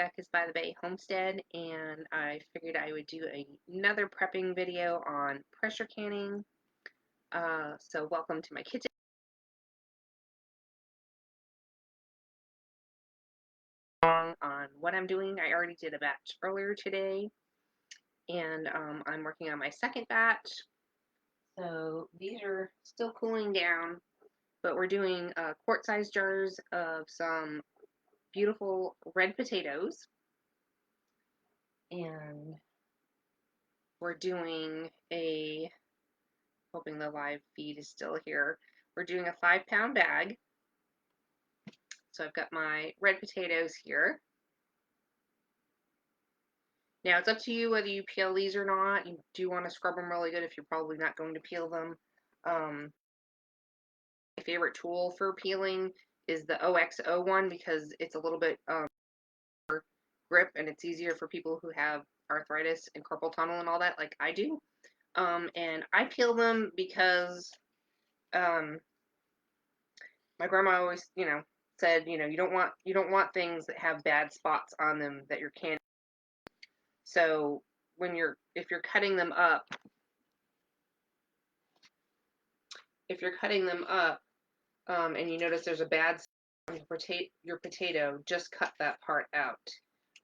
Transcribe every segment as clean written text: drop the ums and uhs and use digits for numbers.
BeccasByTheBay Homestead, and I figured I would do another prepping video on pressure canning. So welcome to my kitchen. On what I'm doing, I already did a batch earlier today, and I'm working on my second batch. So these are still cooling down, but we're doing quart-sized jars of some beautiful red potatoes, and we're doing hoping the live feed is still here. We're doing a 5-pound bag. So I've got my red potatoes here. Now it's up to you whether you peel these or not. You do want to scrub them really good if you're probably not going to peel them. My favorite tool for peeling is the OXO one because it's a little bit grip and it's easier for people who have arthritis and carpal tunnel and all that like I do. And I peel them because my grandma always, said, you don't want things that have bad spots on them that you're canning. So if you're cutting them up, and you notice there's a bad spot on your potato, just cut that part out.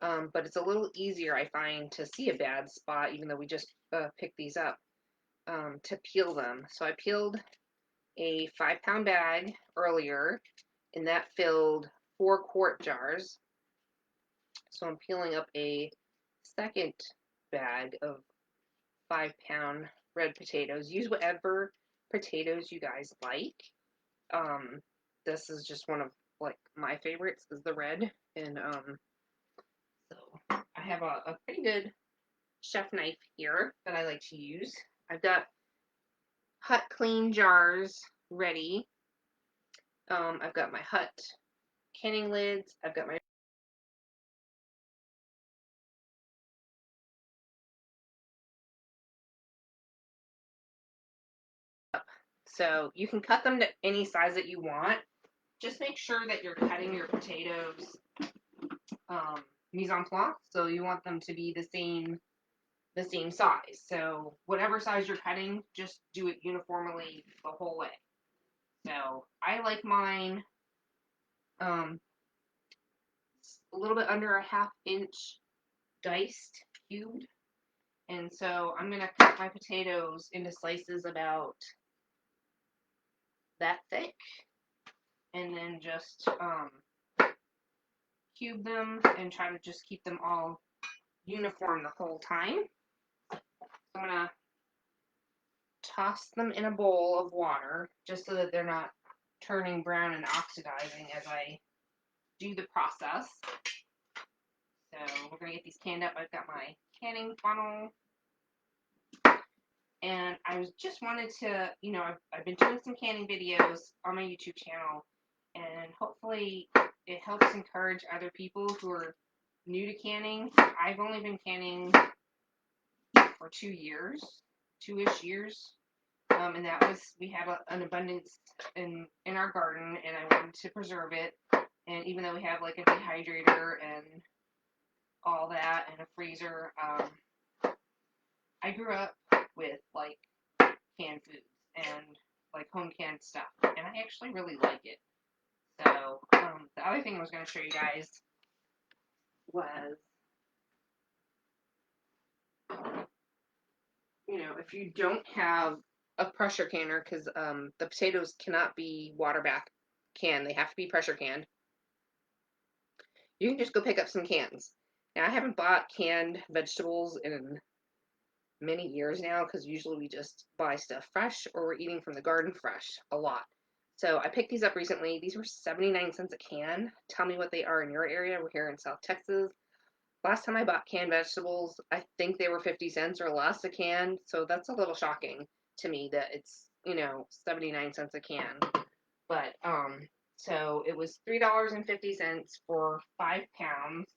But it's a little easier, I find, to see a bad spot, even though we just picked these up, to peel them. So I peeled a 5-pound bag earlier, and that filled 4 quart jars. So I'm peeling up a second bag of 5-pound red potatoes. Use whatever potatoes you guys like. This is just one of my favorites is the red, and so I have a pretty good chef knife here that I like to use. I've got Hut Clean jars ready. I've got my Hut canning lids. I've got my so you can cut them to any size that you want. Just make sure that you're cutting your potatoes mise en place, so you want them to be the same size. So whatever size you're cutting, just do it uniformly the whole way. So I like mine a little bit under a 1/2 inch diced, cubed. And so I'm gonna cut my potatoes into slices about that thick, and then just cube them and try to just keep them all uniform the whole time. I'm gonna toss them in a bowl of water just so that they're not turning brown and oxidizing as I do the process. So we're gonna get these canned up. I've got my canning funnel, and I just wanted to, I've been doing some canning videos on my YouTube channel, and hopefully it helps encourage other people who are new to canning. I've only been canning for 2-ish years, and that was, we had an abundance in our garden, and I wanted to preserve it. And even though we have like a dehydrator and all that and a freezer, I grew up with like canned foods and like home canned stuff, and I actually really like it. So the other thing I was going to show you guys was, if you don't have a pressure canner, because the potatoes cannot be water bath canned, they have to be pressure canned, you can just go pick up some cans. Now I haven't bought canned vegetables in many years now, because usually we just buy stuff fresh, or we're eating from the garden fresh a lot. So I picked these up recently. These were 79 cents a can. Tell me what they are in your area. We're here in South Texas. Last time I bought canned vegetables, I think they were 50 cents or less a can. So that's a little shocking to me that it's, 79 cents a can. But so it was $3.50 for 5 pounds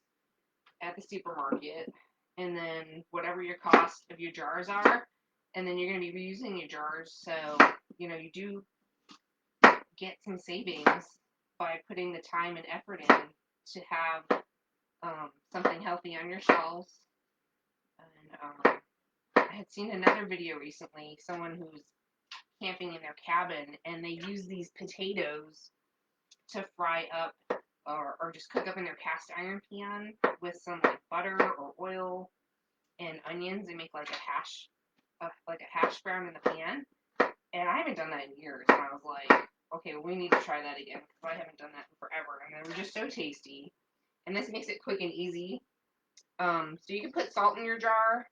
at the supermarket, and then whatever your cost of your jars are, and then you're going to be reusing your jars, so you do get some savings by putting the time and effort in to have something healthy on your shelves. And I had seen another video recently, someone who's camping in their cabin, and they use these potatoes to fry up or just cook up in their cast iron pan with some like butter or oil and onions and make like a hash brown in the pan. And I haven't done that in years. And I was like, okay, well, we need to try that again because I haven't done that in forever. And they were just so tasty. And this makes it quick and easy. So you can put salt in your jar.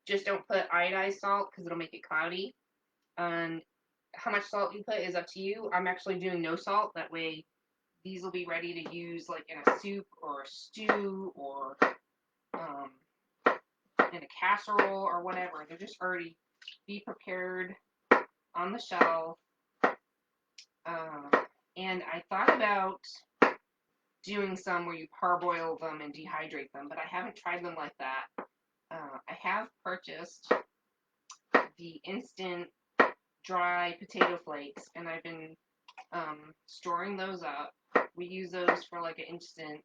Just don't put iodized salt because it'll make it cloudy. And how much salt you put is up to you. I'm actually doing no salt. That way these will be ready to use like in a soup or a stew or in a casserole or whatever. They're just already be prepared on the shelf. And I thought about doing some where you parboil them and dehydrate them, but I haven't tried them like that. I have purchased the instant dry potato flakes, and I've been storing those up. We use those for like an instant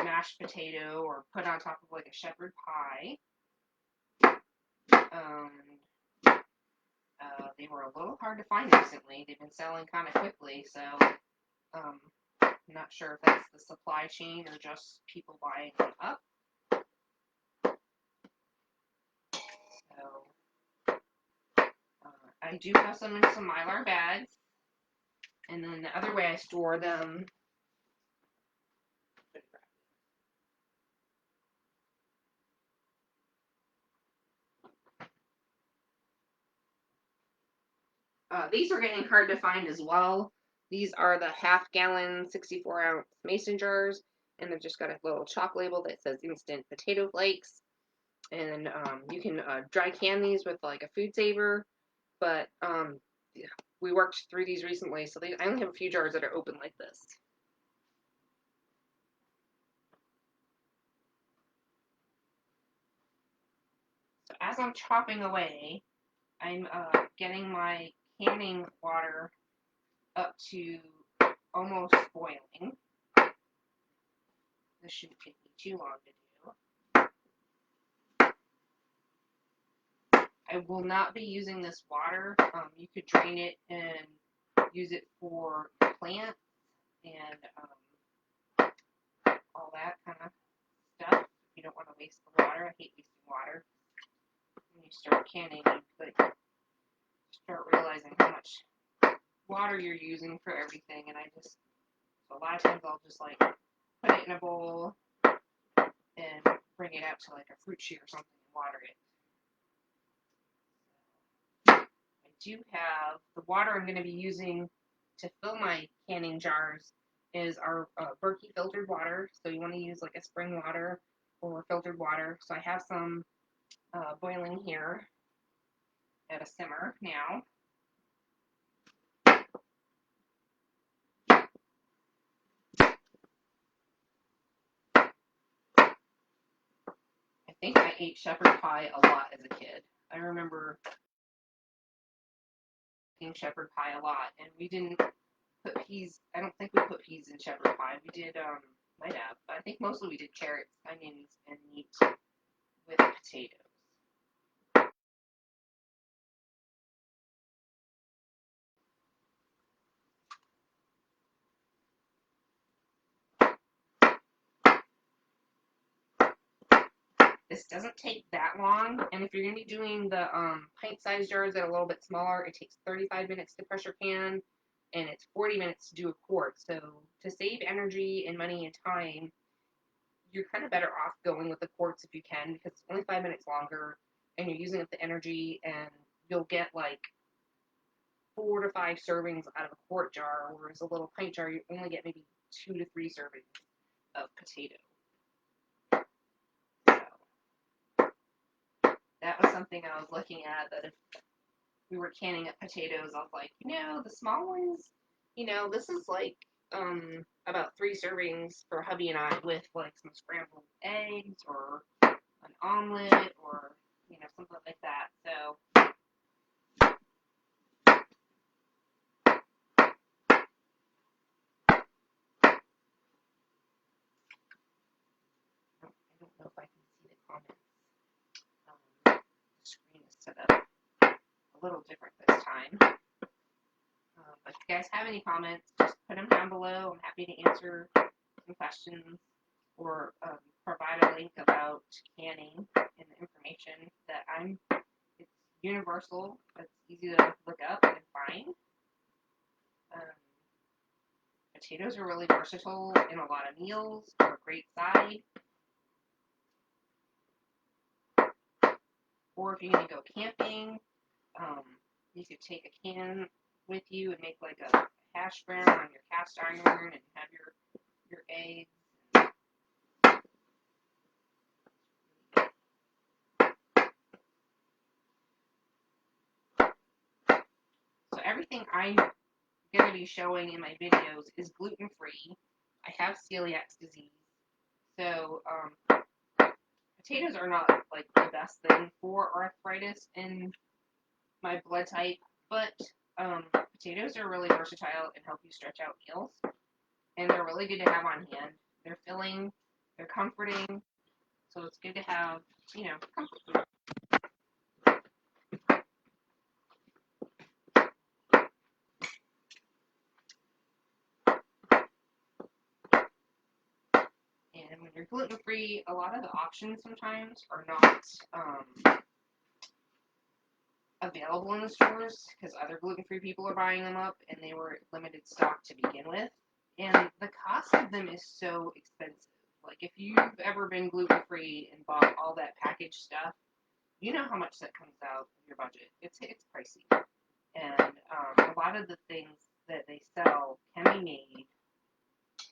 mashed potato or put on top of like a shepherd pie. They were a little hard to find recently. They've been selling kind of quickly, so I'm not sure if that's the supply chain or just people buying them up. So I do have some in some Mylar bags, and then the other way I store them. These are getting hard to find as well. These are the half-gallon 64-ounce mason jars, and they've just got a little chalk label that says instant potato flakes. And you can dry can these with like a food saver, but yeah, we worked through these recently, so I only have a few jars that are open like this. So as I'm chopping away, I'm getting my canning water up to almost boiling. This shouldn't take me too long to do. I will not be using this water. You could drain it and use it for plants and all that kind of stuff. You don't want to waste the water. I hate wasting water. When you start canning, you start realizing how much water you're using for everything, and so a lot of times I'll just like put it in a bowl and bring it out to like a fruit shoot or something and water it. I do have the water I'm going to be using to fill my canning jars is our Berkey filtered water. So you want to use like a spring water or filtered water. So I have some boiling here at a simmer now. I think I ate shepherd pie a lot as a kid. I remember eating shepherd pie a lot, and we didn't put peas. I don't think we put peas in shepherd pie. We did, might have, but I think mostly we did carrots, onions, and meat with potatoes. This doesn't take that long, and if you're going to be doing the pint-sized jars that are a little bit smaller, it takes 35 minutes to pressure can, and it's 40 minutes to do a quart. So to save energy and money and time, you're kind of better off going with the quarts if you can, because it's only 5 minutes longer, and you're using up the energy, and you'll get like 4 to 5 servings out of a quart jar, whereas a little pint jar, you only get maybe 2 to 3 servings of potato. That was something I was looking at, that if we were canning up potatoes, I was like, the small ones, this is like about 3 servings for hubby and I with like some scrambled eggs or an omelet or, something like that. So little different this time. If you guys have any comments, just put them down below. I'm happy to answer some questions or provide a link about canning and the information that it's universal. It's easy to look up and find. Potatoes are really versatile in a lot of meals. They're a great side. Or if you're going to go camping, you could take a can with you and make like a hash brown on your cast iron and have your eggs. So everything I'm going to be showing in my videos is gluten-free. I have celiac disease. So potatoes are not like the best thing for arthritis in my blood type, but potatoes are really versatile and help you stretch out meals. And they're really good to have on hand. They're filling, they're comforting, so it's good to have, comfort food. And when you're gluten-free, a lot of the options sometimes are not available in the stores because other gluten-free people are buying them up and they were limited stock to begin with. And the cost of them is so expensive. Like if you've ever been gluten-free and bought all that packaged stuff, you know how much that comes out of your budget. It's pricey. And a lot of the things that they sell can be made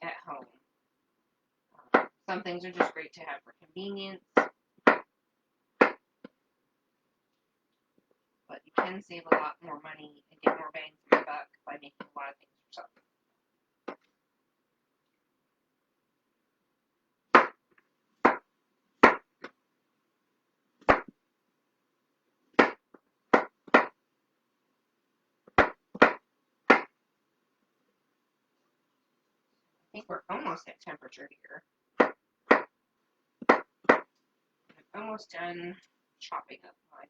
at home. Some things are just great to have for convenience. But you can save a lot more money and get more bang for your buck by making a lot of things yourself. I think we're almost at temperature here. I'm almost done chopping up my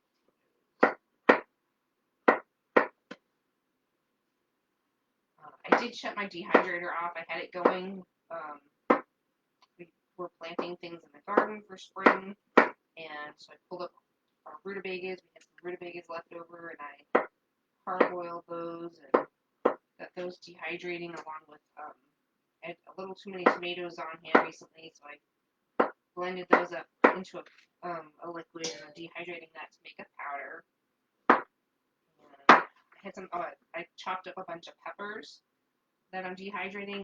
I did shut my dehydrator off. I had it going. We were planting things in the garden for spring, and so I pulled up our rutabagas. We had some rutabagas left over, and I parboiled those and got those dehydrating along with I had a little too many tomatoes on hand recently, so I blended those up into a liquid and I'm dehydrating that to make a powder. And I had I chopped up a bunch of peppers that I'm dehydrating.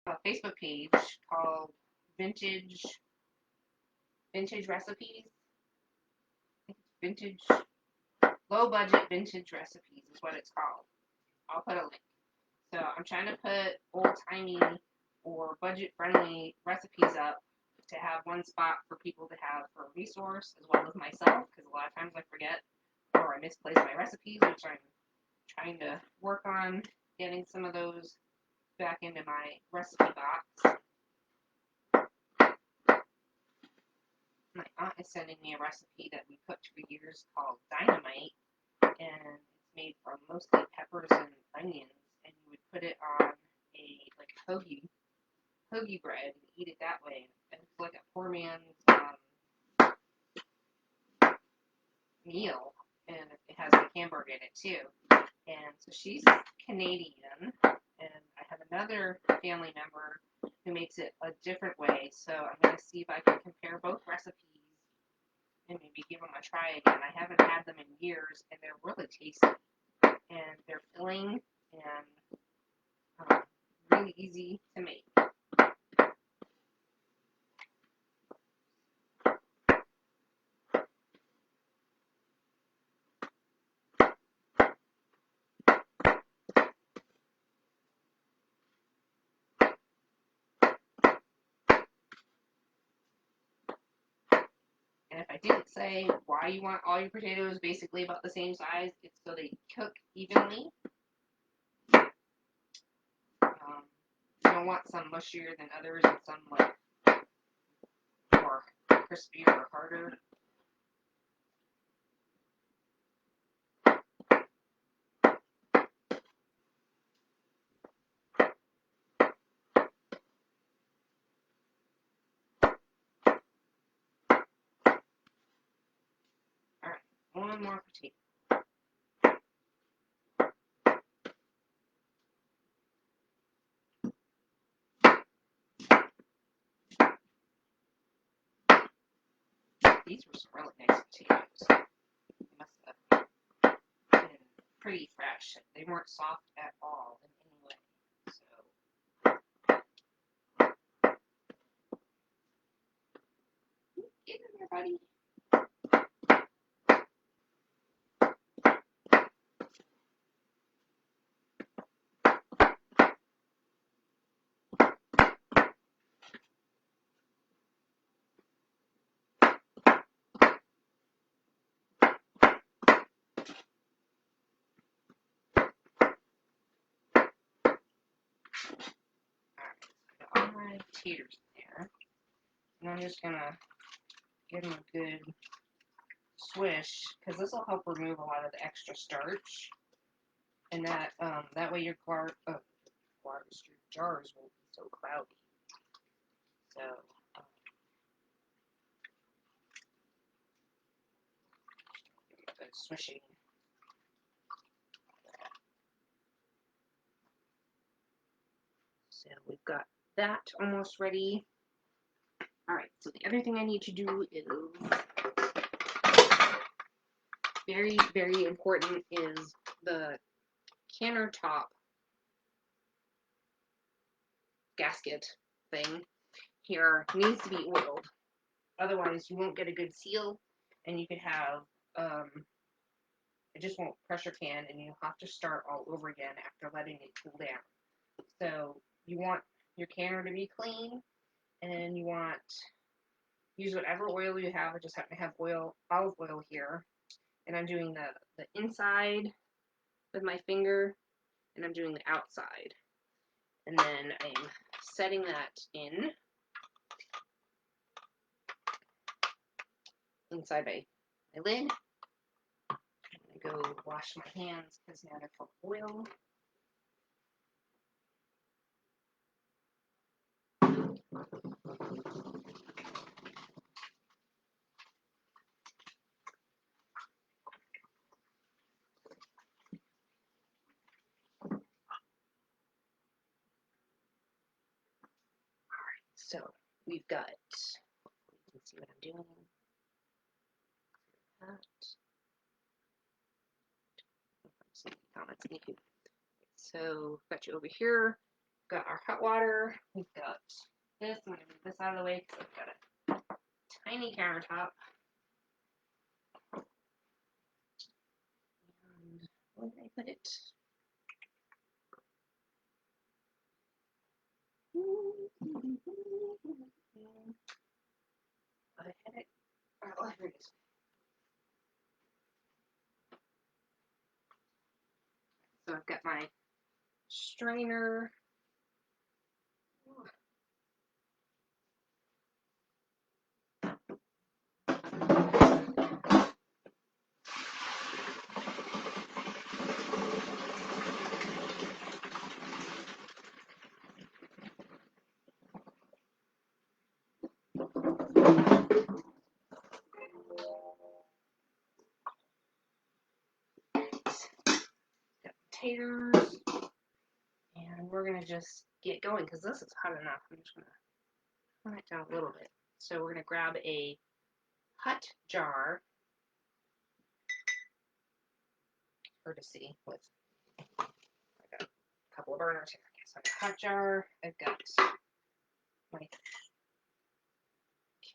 A Facebook page called Vintage Recipes. Vintage Low Budget Vintage Recipes is what it's called. I'll put a link. So I'm trying to put old-timey or budget-friendly recipes up to have one spot for people to have for a resource as well as myself, because a lot of times I forget or I misplace my recipes, which I'm trying to work on getting some of those back into my recipe box. My aunt is sending me a recipe that we cooked for years called dynamite, and it's made from mostly peppers and onions, and you would put it on a hoagie bread and eat it that way. And it's like a poor man's meal, and it has a hamburger in it too. And so she's Canadian, and I have another family member who makes it a different way. So I'm going to see if I can compare both recipes and maybe give them a try again. I haven't had them in years, and they're really tasty, and they're filling and really easy to make. And if I didn't say why you want all your potatoes basically about the same size, it's so they cook evenly. You don't want some mushier than others and some like crispier or harder. All right, one more potato. These were some really nice potatoes. They must have been pretty fresh. They weren't soft at all in any way. So, get in there, buddy. All my taters in there, and I'm just gonna give them a good swish because this will help remove a lot of the extra starch, and that way your jars won't be so cloudy. So give them a good swishing. So we've got that almost ready. All right, so the other thing I need to do is very, very important is the countertop gasket thing here needs to be oiled. Otherwise, you won't get a good seal, and you could have, it just won't pressure can, and you have to start all over again after letting it cool down. So you want your canner to be clean, and you want, use whatever oil you have. I just happen to have olive oil here, and I'm doing the inside with my finger, and I'm doing the outside. And then I'm setting that inside my lid. I'm going to go wash my hands because now they're full of oil. So we've got, you can see what I'm doing. So we've got you over here. We've got our hot water. We've got this. I'm going to move this out of the way because I've got a tiny countertop. And where did I put it? I had it. Oh, here it is. So I've got my strainer. Got potatoes. And we're going to just get going because this is hot enough. I'm just going to turn it down a little bit. So we're going to grab a hot jar, courtesy with, I got a couple of burners here. So I've got a hot jar. I've got my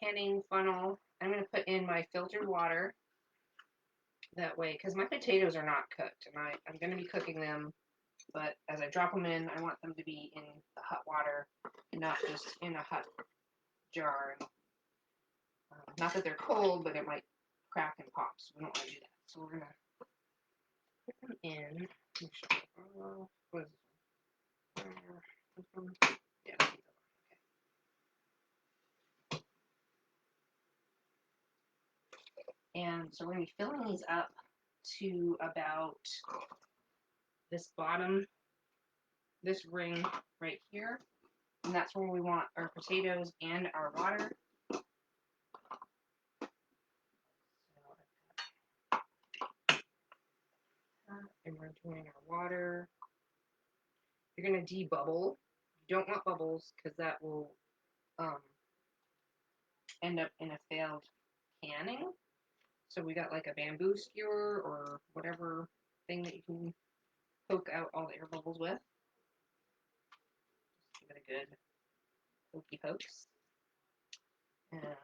canning funnel. I'm going to put in my filtered water that way because my potatoes are not cooked, and I'm going to be cooking them, but as I drop them in, I want them to be in the hot water and not just in a hot jar. Not that they're cold, but it might crack and pop, so we don't want to do that. So we're going to put them in. What is this one? Yeah, So we're going to be filling these up to about this bottom, this ring right here. And that's where we want our potatoes and our water. And we're doing our water. You're going to debubble. You don't want bubbles because that will end up in a failed canning. So we got like a bamboo skewer or whatever thing that you can poke out all the air bubbles with. Just give it a good pokey pokes. And it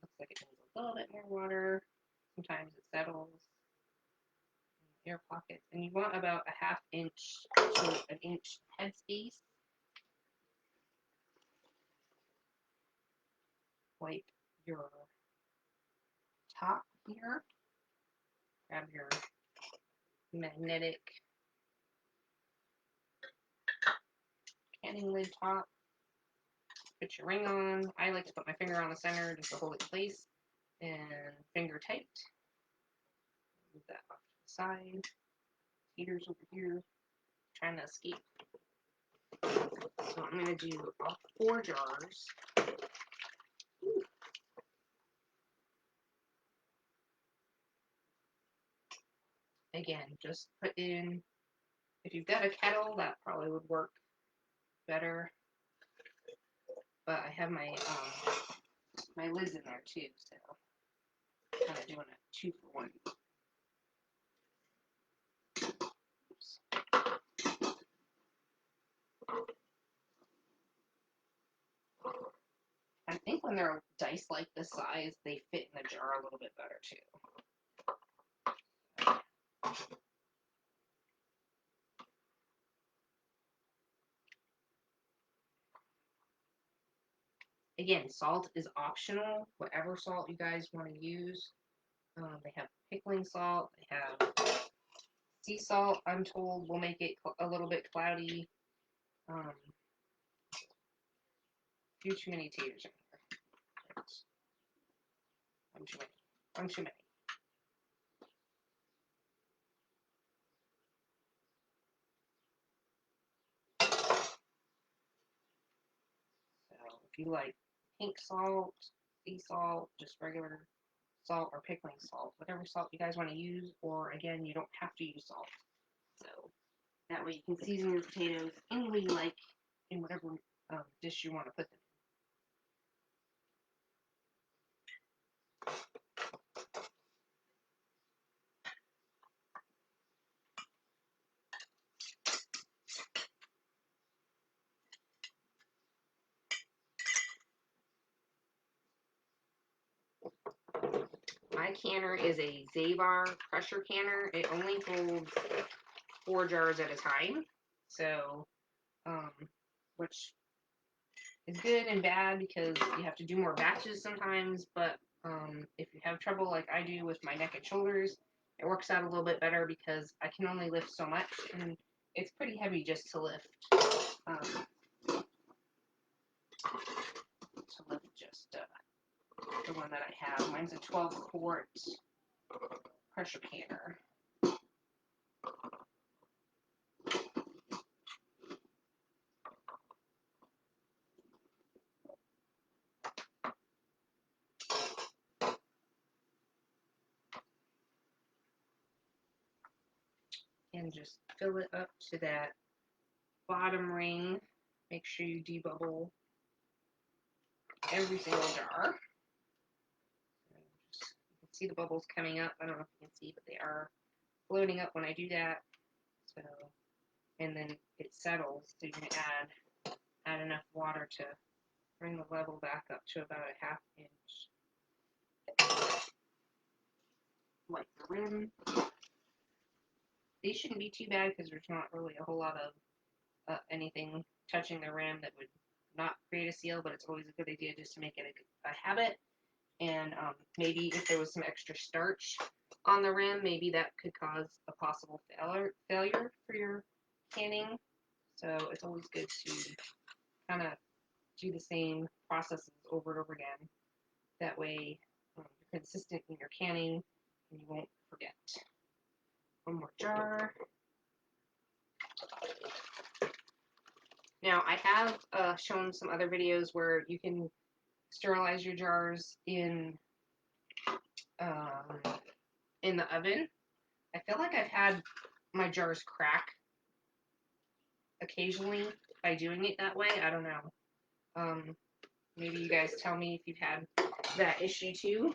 looks like it needs a little bit more water. Sometimes it settles in the air pockets. And you want about a 1/2 inch to an inch headspace. Wipe your top here. Grab your magnetic canning lid top. Put your ring on. I like to put my finger on the center just to hold it in place. And finger tight. Move that off to the side. Heater's over here. Trying to escape. So I'm going to do all 4 jars. Ooh. Again, just put in, if you've got a kettle, that probably would work better. But I have my my lids in there too, so kind of doing a 2 for 1. Oops. I think when they're diced like this size, they fit in the jar a little bit better too. Again, salt is optional, whatever salt you guys want to use. They have pickling salt, they have sea salt, I'm told, will make it a little bit cloudy. Few too many taters in here. One too many. One too many. So if you like pink salt, sea salt, just regular salt or pickling salt, whatever salt you guys want to use, or again, you don't have to use salt. So that way you can season your potatoes any way you like in whatever dish you want to put them in. My canner is a Zavor pressure canner. It only holds 4 jars at a time. So, which is good and bad because you have to do more batches sometimes, but if you have trouble like I do with my neck and shoulders, it works out a little bit better because I can only lift so much, and it's pretty heavy just to lift. Just the one that I have. Mine's a 12-quart pressure canner. And just fill it up to that bottom ring. Make sure you debubble every single jar. You can see the bubbles coming up. I don't know if you can see, but they are floating up when I do that. So, and then it settles. So you can add enough water to bring the level back up to about a 1/2 inch. Like the rim. These shouldn't be too bad because there's not really a whole lot of anything touching the rim that would not create a seal, but it's always a good idea just to make it a habit. And maybe if there was some extra starch on the rim, maybe that could cause a possible failure for your canning. So it's always good to kind of do the same processes over and over again. That way you're consistent in your canning and you won't forget. One more jar. Now, I have shown some other videos where you can sterilize your jars in the oven. I feel like I've had my jars crack occasionally by doing it that way. I don't know. Maybe you guys tell me if you've had that issue too.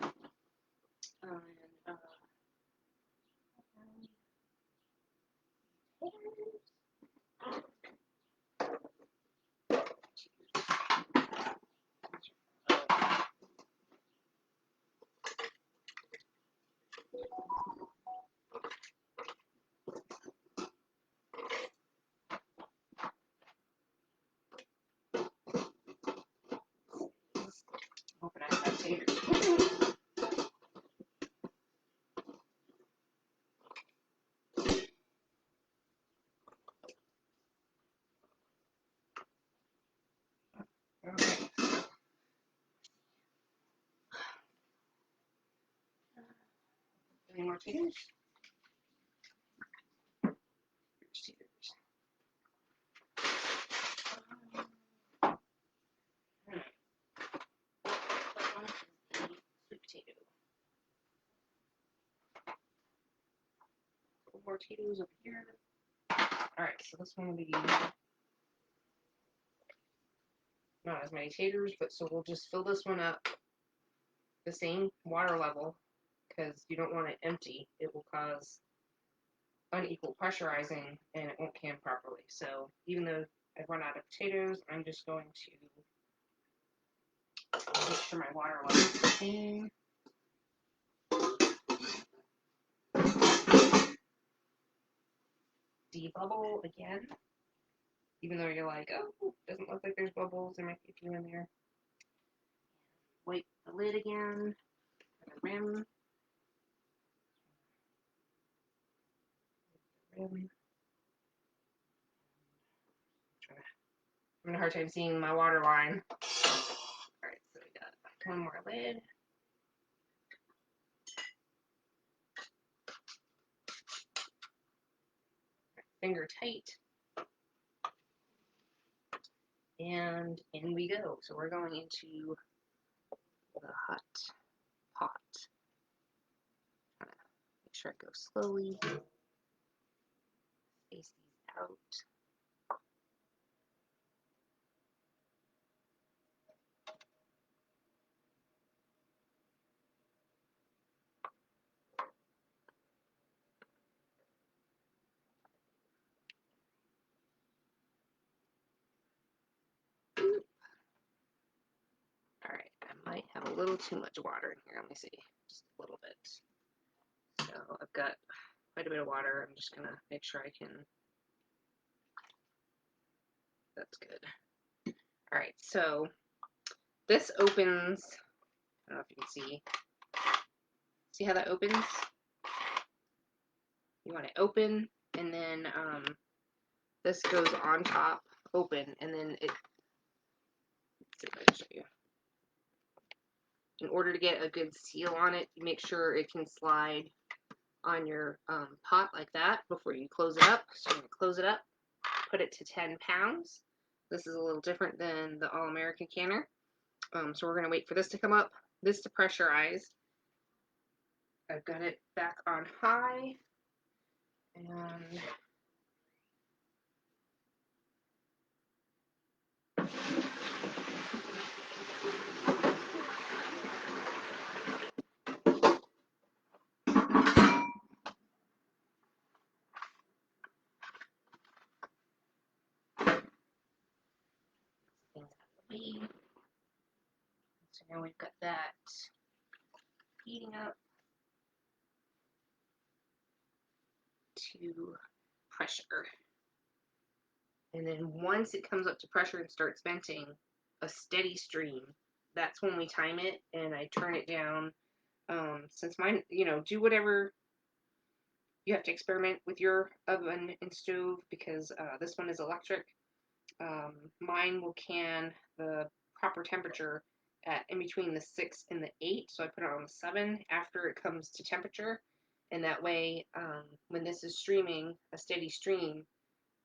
Hoping I have taters. Okay. Any more taters? Here's taters. Sweet potato. More potatoes over here. Alright, so this one will be not as many taters, but so we'll just fill this one up the same water level because you don't want it empty. It will cause unequal pressurizing and it won't can properly. So even though I've run out of potatoes, I'm just going to make sure my water level is the same. Debubble again. Even though you're like, oh, doesn't look like there's bubbles, there might be a few in there. Wipe the lid again for the rim. I'm having a hard time seeing my water line. Alright, so we got one more lid. Finger tight. And in we go. So we're going into the hot pot. Make sure I go slowly. Space these out. Alright, I might have a little too much water in here. Let me see. Just a little bit. So I've got quite a bit of water. I'm just going to make sure I can. That's good. Alright, so this opens. I don't know if you can see. See how that opens? You want it open, and then this goes on top, open, and then it. Let's see if I can show you. In order to get a good seal on it, you make sure it can slide on your pot like that before you close it up. So you're going to close it up, put it to 10 pounds. This is a little different than the All-American canner. So we're going to wait for this to come up, this to pressurize. I've got it back on high, and so now we've got that heating up to pressure. And then once it comes up to pressure and starts venting a steady stream, that's when we time it, and I turn it down. Since mine, do whatever you have to experiment with your oven and stove, because this one is electric. Mine will can the proper temperature at in between the 6 and the 8, so I put it on the 7 after it comes to temperature, and that way, when this is streaming, a steady stream,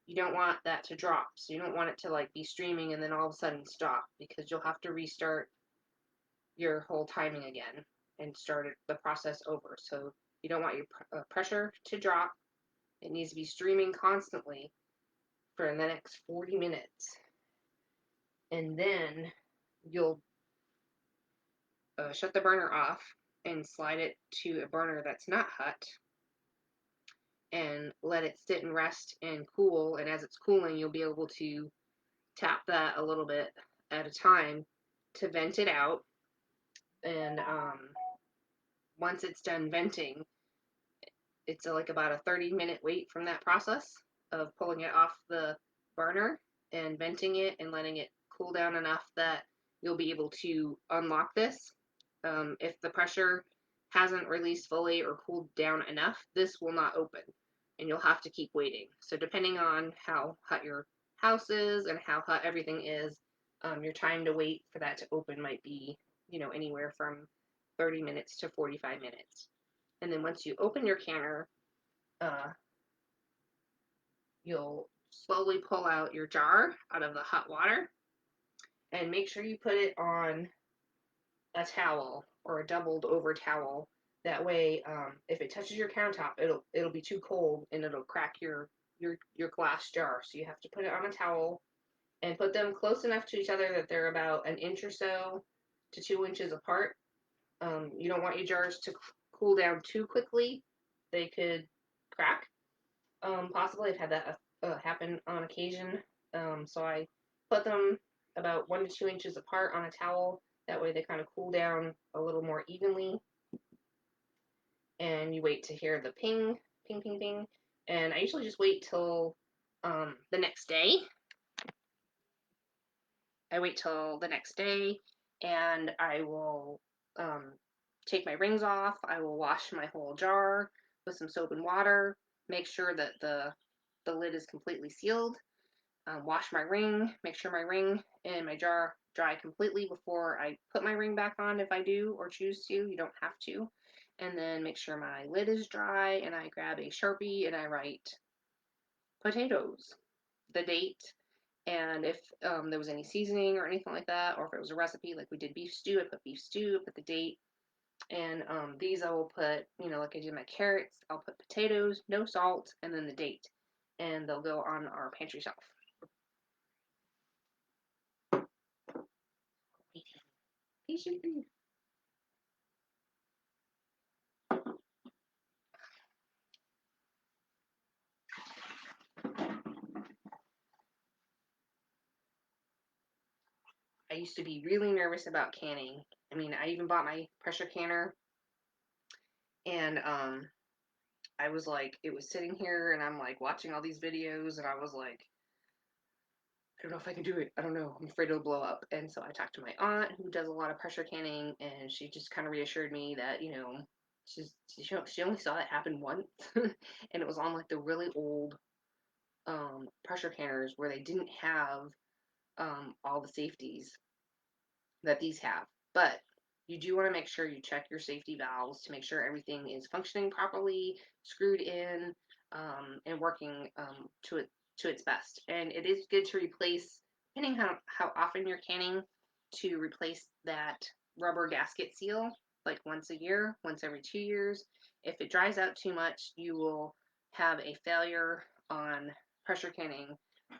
you don't want that to drop. So you don't want it to like be streaming and then all of a sudden stop, because you'll have to restart your whole timing again and start the process over. So you don't want your pressure to drop. It needs to be streaming constantly for the next 40 minutes. And then you'll shut the burner off and slide it to a burner that's not hot and let it sit and rest and cool. And as it's cooling, you'll be able to tap that a little bit at a time to vent it out. And once it's done venting, it's like about a 30-minute wait from that process of pulling it off the burner and venting it and letting it cool down enough that you'll be able to unlock this. If the pressure hasn't released fully or cooled down enough, this will not open and you'll have to keep waiting. So depending on how hot your house is and how hot everything is, your time to wait for that to open might be, anywhere from 30 minutes to 45 minutes. And then once you open your canner, you'll slowly pull out your jar out of the hot water and make sure you put it on a towel or a doubled over towel. That way, if it touches your countertop, it'll be too cold and it'll crack your glass jar. So you have to put it on a towel and put them close enough to each other that they're about an inch or so to 2 inches apart. You don't want your jars to cool down too quickly. They could crack. Possibly, I've had that happen on occasion. So I put them about 1 to 2 inches apart on a towel. That way they kind of cool down a little more evenly. And you wait to hear the ping, ping, ping, ping. And I usually just wait till the next day. I wait till the next day, and I will take my rings off. I will wash my whole jar with some soap and water. Make sure that the lid is completely sealed. Wash my ring. Make sure my ring and my jar dry completely before I put my ring back on, if I do or choose to. You don't have to. And then make sure my lid is dry, and I grab a Sharpie and I write potatoes, the date, and if there was any seasoning or anything like that, or if it was a recipe, like we did beef stew, I put beef stew, I put the date. And these I will put, like I did my carrots, I'll put potatoes, no salt, and then the date. And they'll go on our pantry shelf. Patiently. I used to be really nervous about canning. I mean, I even bought my pressure canner, and I was like, it was sitting here, and I'm like watching all these videos, and I was like, I don't know if I can do it. I don't know. I'm afraid it'll blow up. And so I talked to my aunt, who does a lot of pressure canning, and she just kind of reassured me that, she only saw it happen once, and it was on like the really old pressure canners where they didn't have all the safeties that these have. But you do want to make sure you check your safety valves to make sure everything is functioning properly, screwed in, and working to its best. And it is good to replace, depending how often you're canning, to replace that rubber gasket seal like once a year, once every 2 years. If it dries out too much, you will have a failure on pressure canning,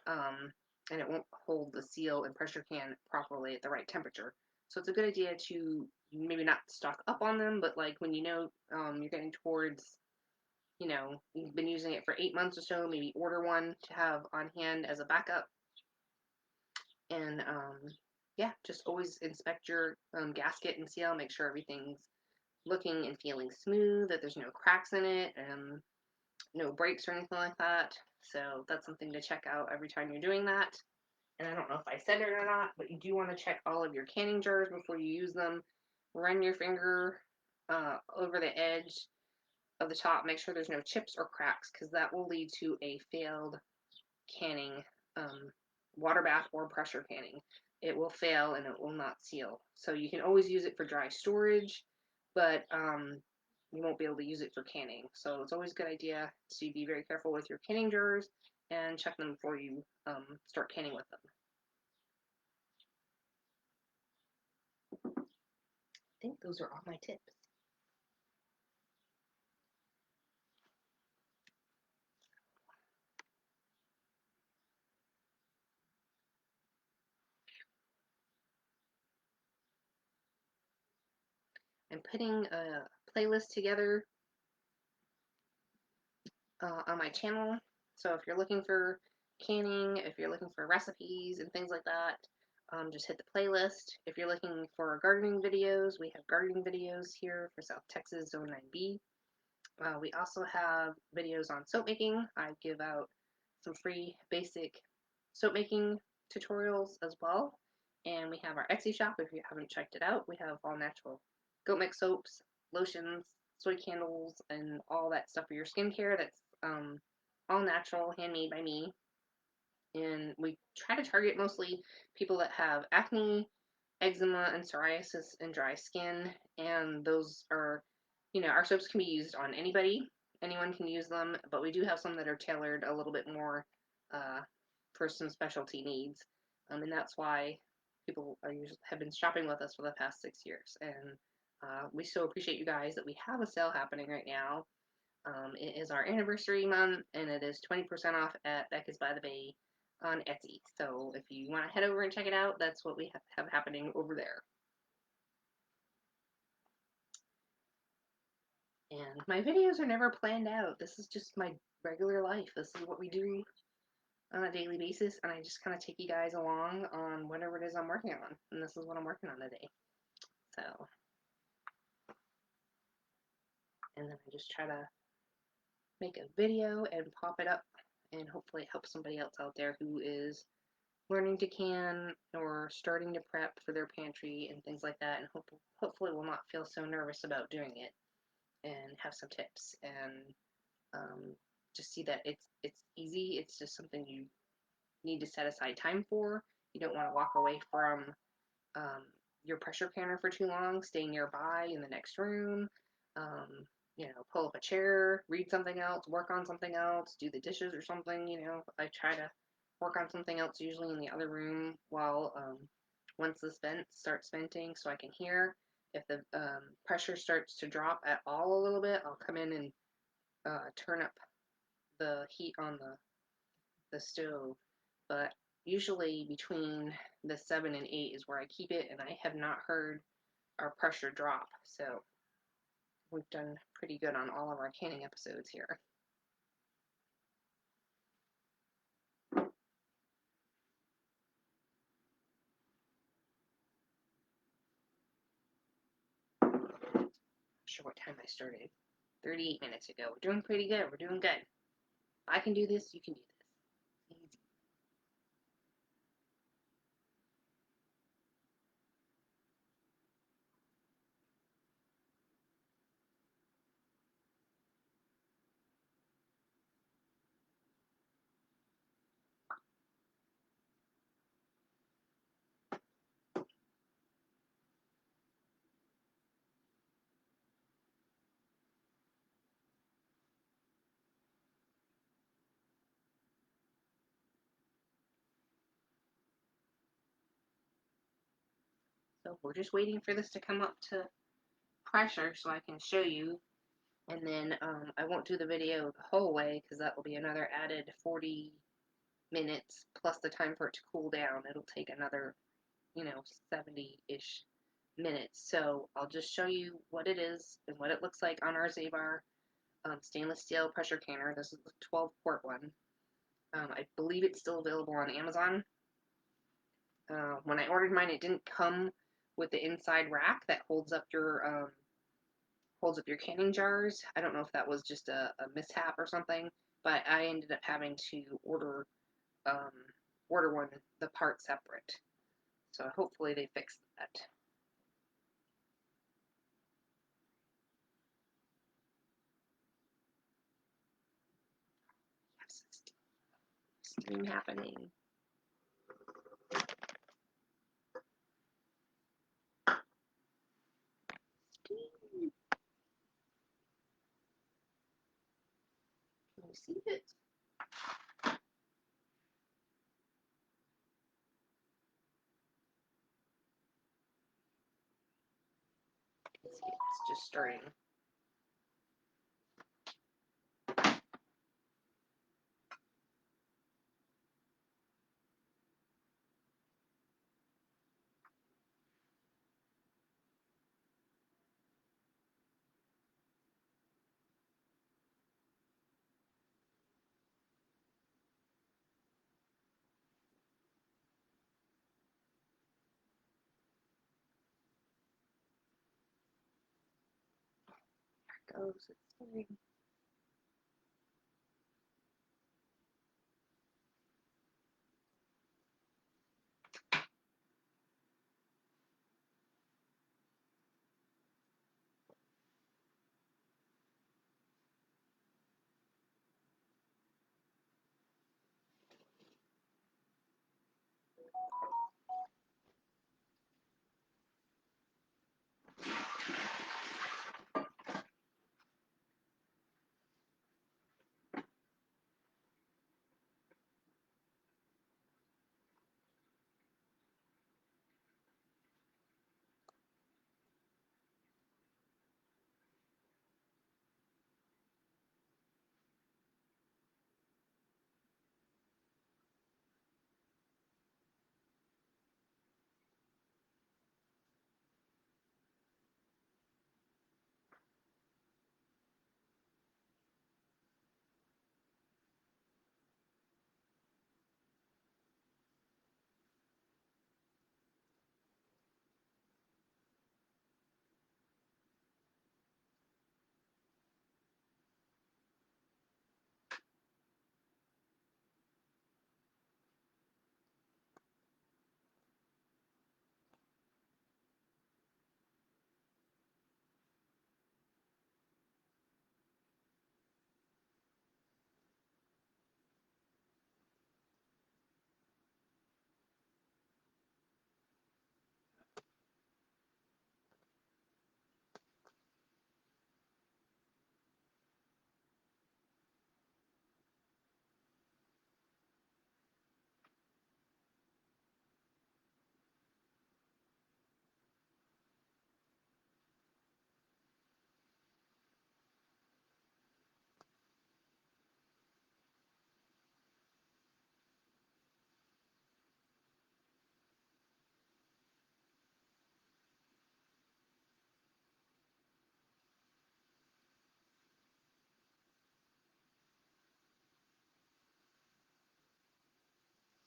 and it won't hold the seal and pressure can properly at the right temperature. So it's a good idea to maybe not stock up on them, but like when you're getting towards, you've been using it for 8 months or so, maybe order one to have on hand as a backup. And yeah, just always inspect your gasket and seal, make sure everything's looking and feeling smooth, that there's no cracks in it, and no breaks or anything like that. So that's something to check out every time you're doing that. And I don't know if I said it or not, but you do want to check all of your canning jars before you use them. Run your finger over the edge of the top. Make sure there's no chips or cracks, because that will lead to a failed canning water bath or pressure canning. It will fail and it will not seal. So you can always use it for dry storage, but you won't be able to use it for canning. So it's always a good idea to be very careful with your canning jars and check them before you start canning with them. I think those are all my tips. I'm putting a playlist together on my channel. So if you're looking for canning, if you're looking for recipes and things like that, just hit the playlist. If you're looking for gardening videos, we have gardening videos here for South Texas Zone 9B. We also have videos on soap making. I give out some free basic soap making tutorials as well. And we have our Etsy shop. If you haven't checked it out, we have all natural goat milk soaps, lotions, soy candles, and all that stuff for your skincare. That's all natural, handmade by me. And we try to target mostly people that have acne, eczema, and psoriasis and dry skin. And those are, our soaps can be used on anybody. Anyone can use them, but we do have some that are tailored a little bit more uh, for some specialty needs. And that's why people have been shopping with us for the past 6 years. And we so appreciate you guys that we have a sale happening right now. It is our anniversary month, and it is 20% off at Becca's by the Bay on Etsy. So if you want to head over and check it out, that's what we have happening over there. And my videos are never planned out. This is just my regular life. This is what we do on a daily basis, and I just kind of take you guys along on whatever it is I'm working on. And this is what I'm working on today. So, and then I just try to make a video and pop it up and hopefully help somebody else out there who is learning to can or starting to prep for their pantry and things like that, and hopefully will not feel so nervous about doing it and have some tips and just see that it's easy. It's just something you need to set aside time for. You don't want to walk away from um, your pressure canner for too long. Stay nearby in the next room. Um, pull up a chair, read something else, work on something else, do the dishes or something. I try to work on something else usually in the other room while once the vent starts venting, so I can hear. If the pressure starts to drop at all a little bit, I'll come in and turn up the heat on the stove. But usually between the 7 and 8 is where I keep it, and I have not heard our pressure drop. So we've done pretty good on all of our canning episodes here. Not sure what time I started. 38 minutes ago. We're doing pretty good. We're doing good. If I can do this, you can do this. Easy. So we're just waiting for this to come up to pressure so I can show you. And then I won't do the video the whole way because that will be another added 40 minutes plus the time for it to cool down. It'll take another, 70-ish minutes. So I'll just show you what it is and what it looks like on our Zavor stainless steel pressure canner. This is the 12 quart one. I believe it's still available on Amazon. When I ordered mine, it didn't come with the inside rack that holds up your canning jars. I don't know if that was just a mishap or something, but I ended up having to order one, the part separate. So hopefully they fixed that. Yes, steam happening. See, it's just starting. There it goes. It's starting.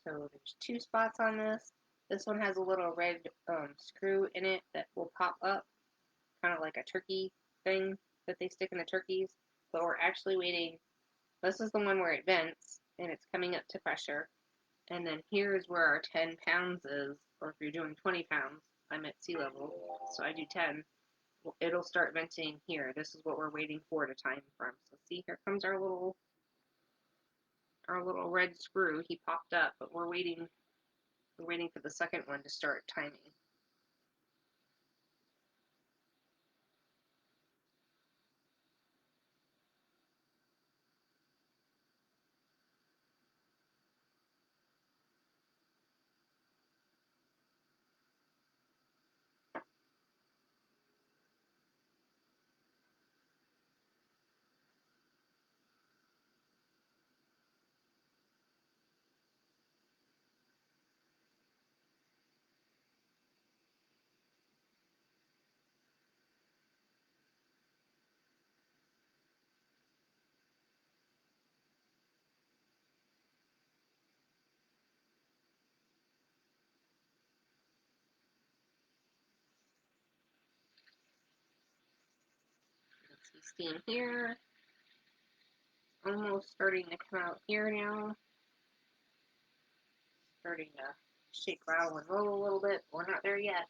So there's two spots on this. This one has a little red screw in it that will pop up, kind of like a turkey thing that they stick in the turkeys. But we're actually waiting. This is the one where it vents and it's coming up to pressure. And then here's where our 10 pounds is, or if you're doing 20 pounds, I'm at sea level, so I do 10. It'll start venting here. This is what we're waiting for to time from. So see, here comes our little red screw. He popped up, but we're waiting for the second one to start timing. See steam here. Almost starting to come out here now. Starting to shake, rattle, and roll a little bit. We're not there yet.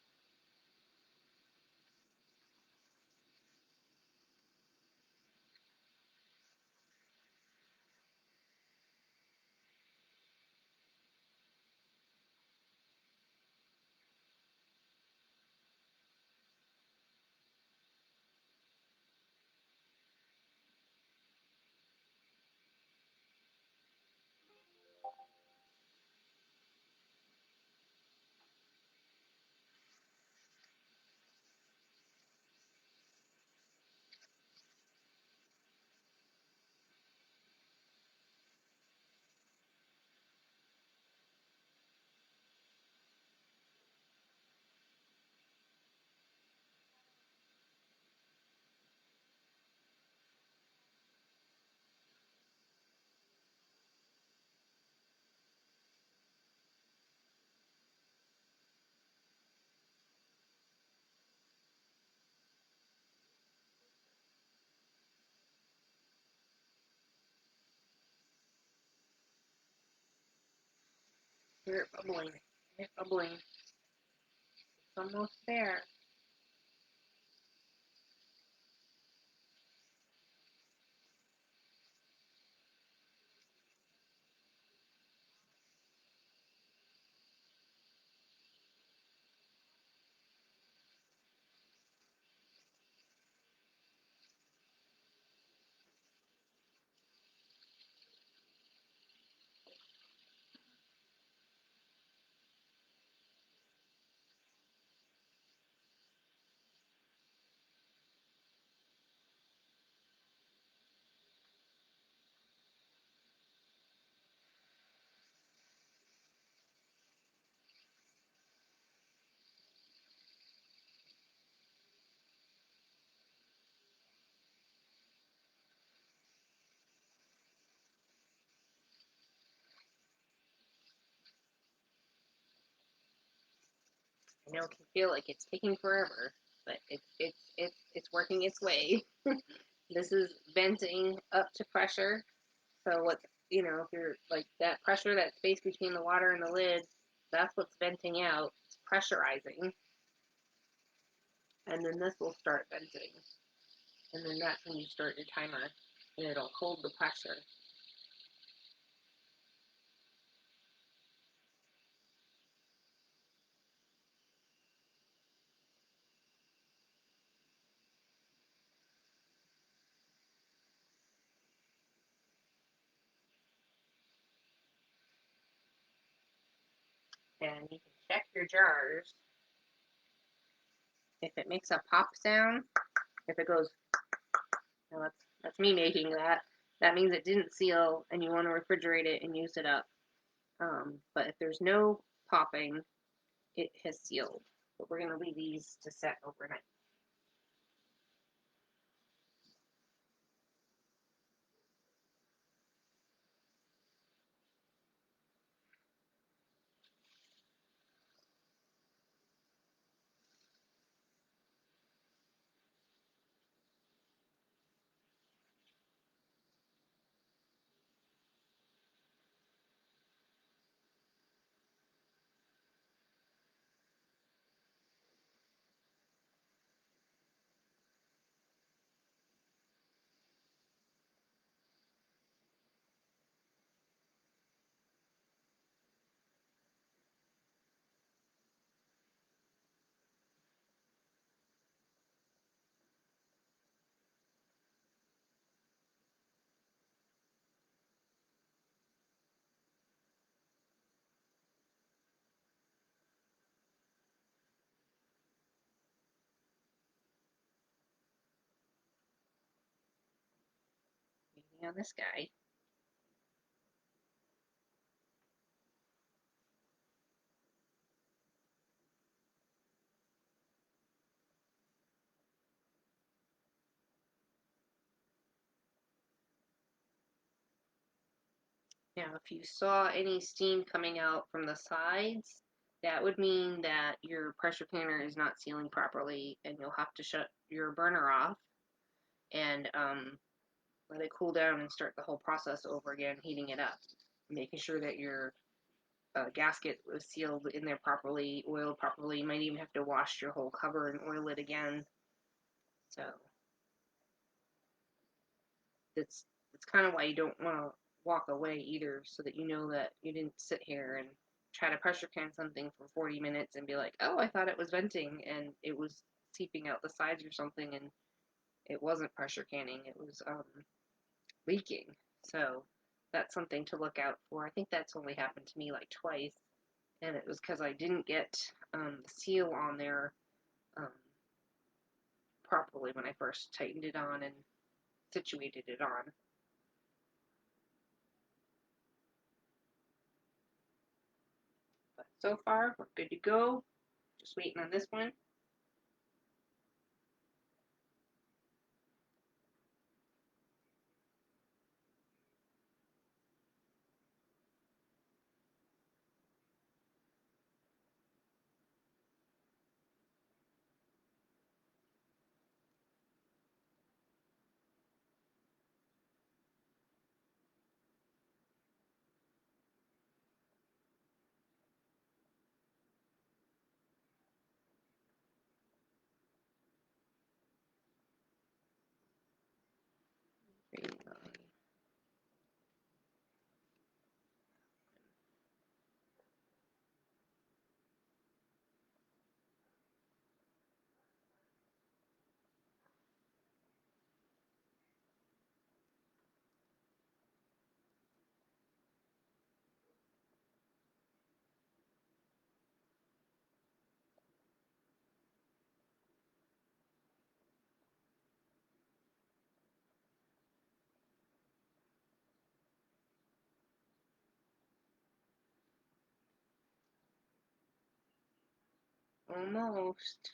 hear it bubbling. It's bubbling. It's almost there. I know it can feel like it's taking forever, but it's working its way. This is venting up to pressure. So what, if you're like that pressure, that space between the water and the lid, that's what's venting out. It's pressurizing, and then this will start venting, and then that's when you start your timer, and it'll hold the pressure. And you can check your jars. If it makes a pop sound, if it goes, now that's me making that. That means it didn't seal, and you want to refrigerate it and use it up. But if there's no popping, it has sealed. But we're going to leave these to set overnight. Maybe on this guy. Now, if you saw any steam coming out from the sides, that would mean that your pressure canner is not sealing properly, and you'll have to shut your burner off and let it cool down and start the whole process over again, heating it up, making sure that your gasket was sealed in there properly, oiled properly. You might even have to wash your whole cover and oil it again. So that's kind of why you don't want to walk away either, so that you know that you didn't sit here and try to pressure can something for 40 minutes and be like, oh, I thought it was venting and it was seeping out the sides or something, and it wasn't pressure canning, it was leaking. So that's something to look out for. I think that's only happened to me like twice, and it was because I didn't get the seal on there um, properly when I first tightened it on and situated it on. But so far, we're good to go. Just waiting on this one. Almost.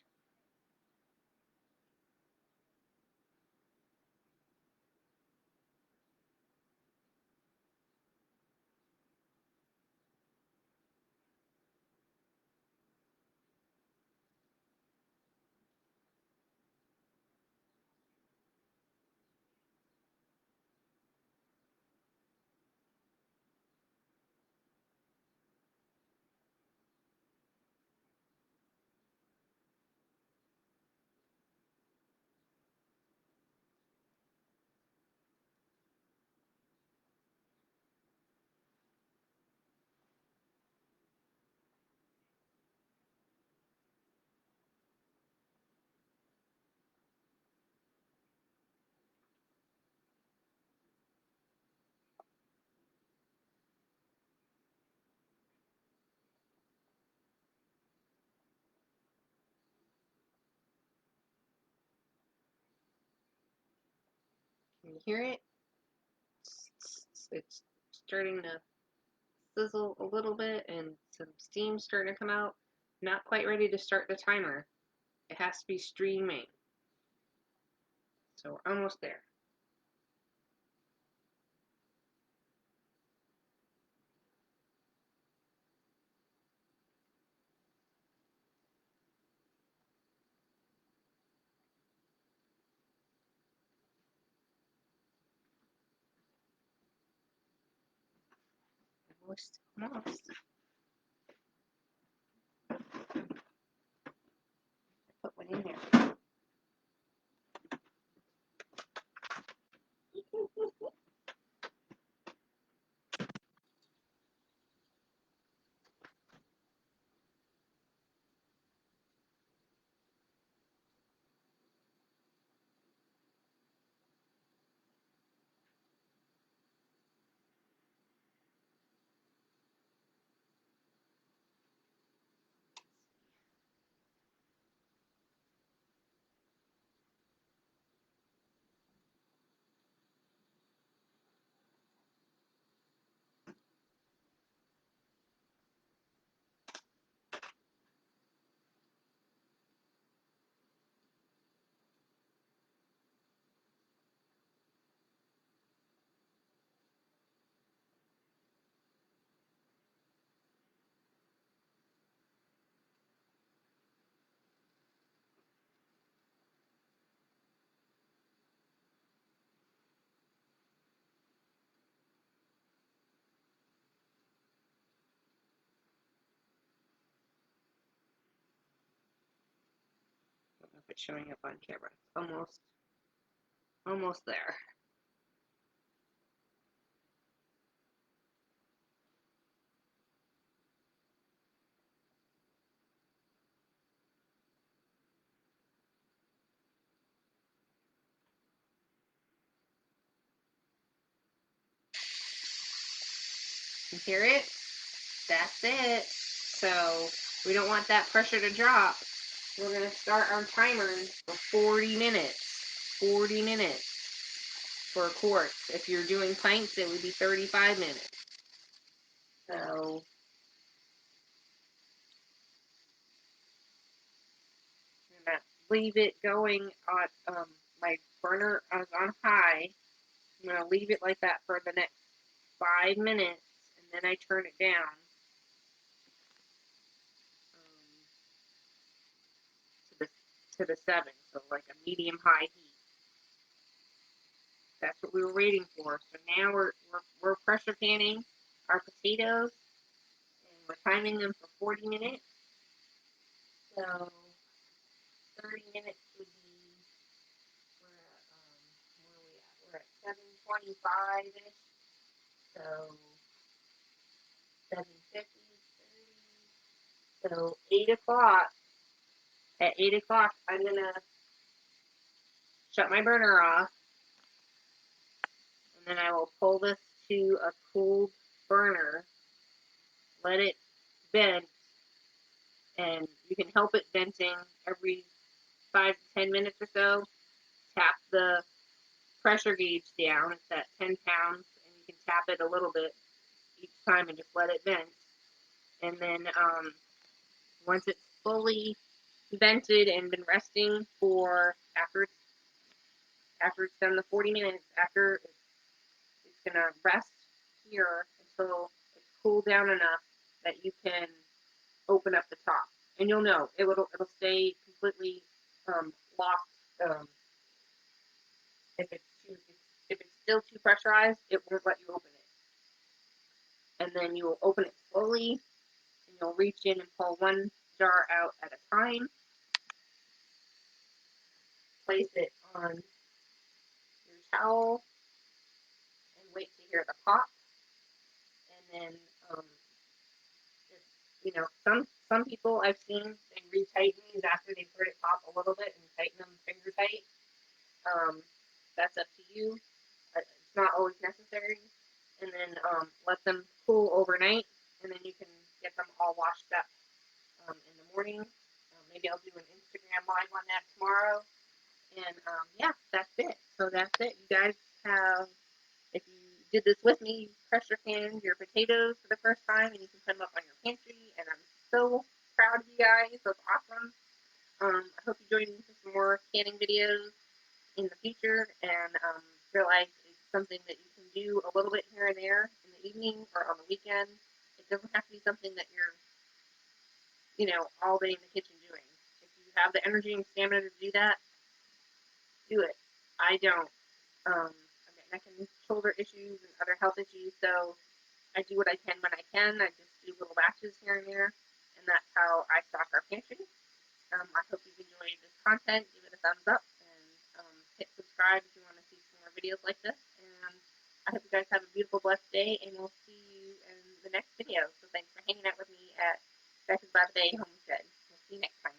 Can you hear it? It's starting to sizzle a little bit and some steam starting to come out. Not quite ready to start the timer. It has to be streaming. So we're almost there. Almost, almost. Put one in there. I don't know if it's showing up on camera. Almost there. You hear it? That's it. So we don't want that pressure to drop. We're going to start our timer for 40 minutes. 40 minutes for a quart. If you're doing pints, it would be 35 minutes. So I'm going to leave it going on my burner is on high. I'm going to leave it like that for the next 5 minutes, and then I turn it down to the 7, so like a medium high heat. That's what we were waiting for. So now we're pressure panning our potatoes, and we're timing them for 40 minutes. So 30 minutes would be, we're at 7:25-ish. So 7:50, so 8 o'clock. At 8 o'clock, I'm gonna shut my burner off, and then I will pull this to a cooled burner, let it vent, and you can help it venting every 5 to 10 minutes or so. Tap the pressure gauge down. It's at 10 pounds, and you can tap it a little bit each time and just let it vent. And then once it's fully vented and been resting for after it's done the 40 minutes, after it's gonna rest here until it's cooled down enough that you can open up the top, and you'll know it'll stay completely locked. If it's if it's still too pressurized, it won't let you open it. And then you will open it slowly, and you'll reach in and pull one jar out at a time. Place it on your towel and wait to hear the pop. And then, you know, some people I've seen, they retighten these after they've heard it pop a little bit and tighten them finger tight. That's up to you. It's not always necessary. And then let them cool overnight, and then you can get them all washed up in the morning. Maybe I'll do an Instagram live on that tomorrow. And yeah, that's it. So that's it. You guys have, if you did this with me, you pressure canned your potatoes for the first time, and you can put them up on your pantry. And I'm so proud of you guys. That's awesome. I hope you join me for some more canning videos in the future, and realize it's something that you can do a little bit here and there in the evening or on the weekend. It doesn't have to be something that you're, you know, all day in the kitchen doing. If you have the energy and stamina to do that, do it. I don't. I've got neck and shoulder issues and other health issues, so I do what I can when I can. I just do little batches here and there, and that's how I stock our pantry. I hope you've enjoyed this content. Give it a thumbs up and hit subscribe if you want to see some more videos like this. And I hope you guys have a beautiful, blessed day, and we'll see you in the next video. So thanks for hanging out with me at Becca's by the Bay Homestead. We'll see you next time.